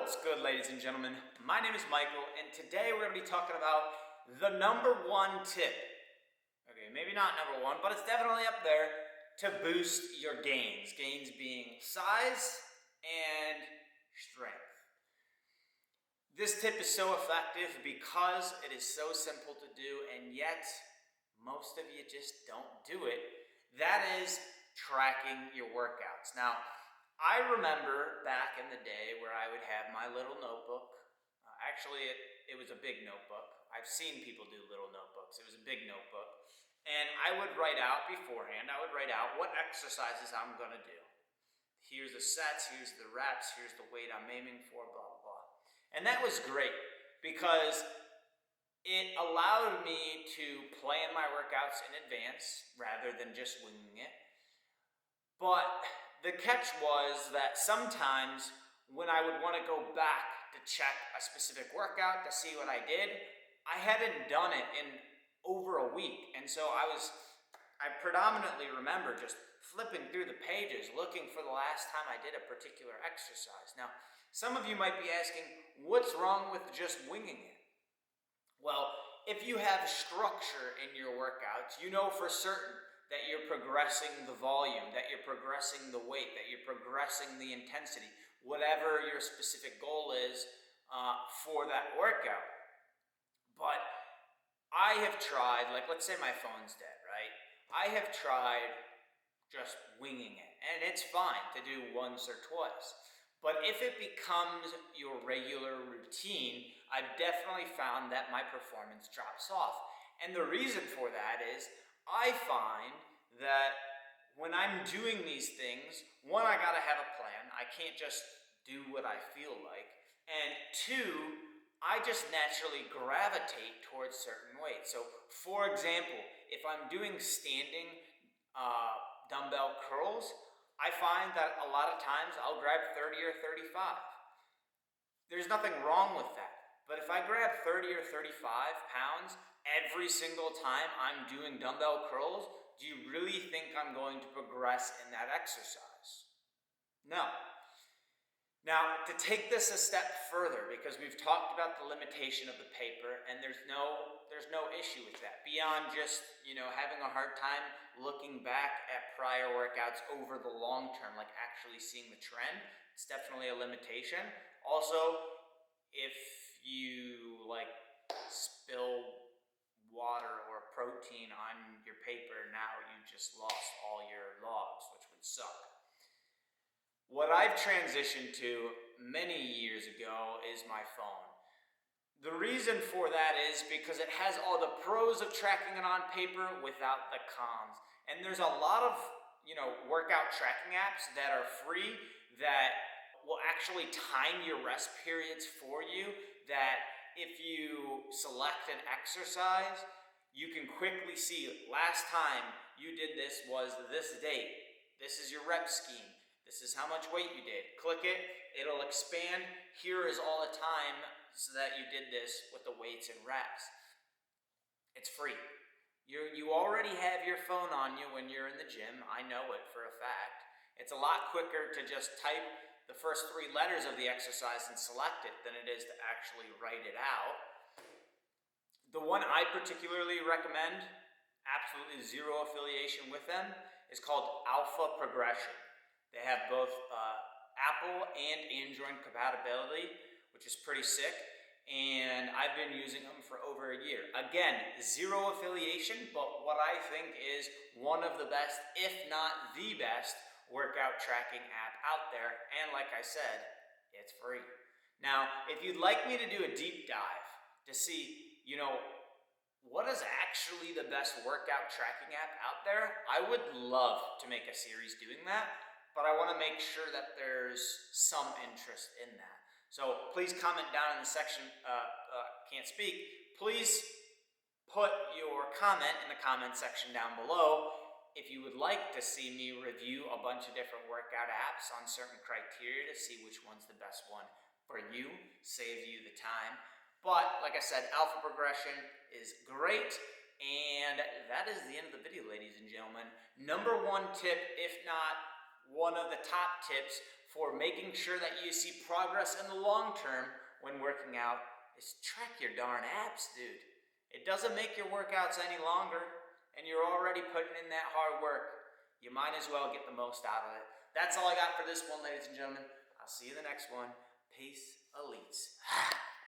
What's good, ladies and gentlemen? My name is Michael, and today we're going to be talking about the number one tip. Okay, maybe not number one, but it's definitely up there to boost your gains. Gains being size and strength. This tip is so effective because it is so simple to do, and yet most of you just don't do it. That is tracking your workouts. Now, I remember back in the day where I would have my little notebook. Actually, it was a big notebook. I've seen people do little notebooks. It was a big notebook. And I would write out beforehand, I would write out what exercises I'm going to do. Here's the sets, here's the reps, here's the weight I'm aiming for, blah, blah, blah. And that was great because it allowed me to plan my workouts in advance rather than just winging it. But the catch was that sometimes when I would want to go back to check a specific workout to see what I did, I hadn't done it in over a week. And so I predominantly remember just flipping through the pages, looking for the last time I did a particular exercise. Now, some of you might be asking, what's wrong with just winging it? Well, if you have structure in your workouts, you know for certain that you're progressing the volume, that you're progressing the weight, that you're progressing the intensity, whatever your specific goal is for that workout. But I have tried, like let's say my phone's dead, right? I have tried just winging it, and it's fine to do once or twice. But if it becomes your regular routine, I've definitely found that my performance drops off. And the reason for that is I find that when I'm doing these things, one, I gotta have a plan. I can't just do what I feel like. And two, I just naturally gravitate towards certain weights. So for example, if I'm doing standing dumbbell curls, I find that a lot of times I'll grab 30 or 35. There's nothing wrong with that. But if I grab 30 or 35 pounds every single time I'm doing dumbbell curls, do you really think I'm going to progress in that exercise? No. Now, to take this a step further, because we've talked about the limitation of the paper, and there's no issue with that, beyond just, having a hard time looking back at prior workouts over the long term, like actually seeing the trend. It's definitely a limitation. Also, if you spill water or protein on your paper, now you just lost all your logs, which would suck. What I've transitioned to many years ago is my phone. The reason for that is because it has all the pros of tracking it on paper without the cons. And there's a lot of, workout tracking apps that are free that will actually time your rest periods for you, that if you select an exercise, you can quickly see last time you did this was this date. This is your rep scheme. This is how much weight you did. Click it, it'll expand. Here is all the time so that you did this with the weights and reps. It's free. You already have your phone on you when you're in the gym. I know it for a fact. It's a lot quicker to just type the first 3 letters of the exercise and select it than it is to actually write it out. The one I particularly recommend, absolutely zero affiliation with them, is called Alpha Progression. They have both Apple and Android compatibility, which is pretty sick, and I've been using them for over a year. Again, zero affiliation, but what I think is one of the best, if not the best, workout tracking app out there, and like I said, it's free. Now, if you'd like me to do a deep dive to see, what is actually the best workout tracking app out there, I would love to make a series doing that, but I want to make sure that there's some interest in that. So please comment down in the section, can't speak, please put your comment in the comment section down below if you would like to see me review a bunch of different workout apps on certain criteria to see which one's the best one for you, save you the time. But like I said, Alpha Progression is great, and that is the end of the video, ladies and gentlemen. Number one tip, if not one of the top tips for making sure that you see progress in the long term when working out is track your darn abs, dude. It doesn't make your workouts any longer, and you're already putting in that hard work. You might as well get the most out of it. That's all I got for this one, ladies and gentlemen. I'll see you in the next one. Peace, elites.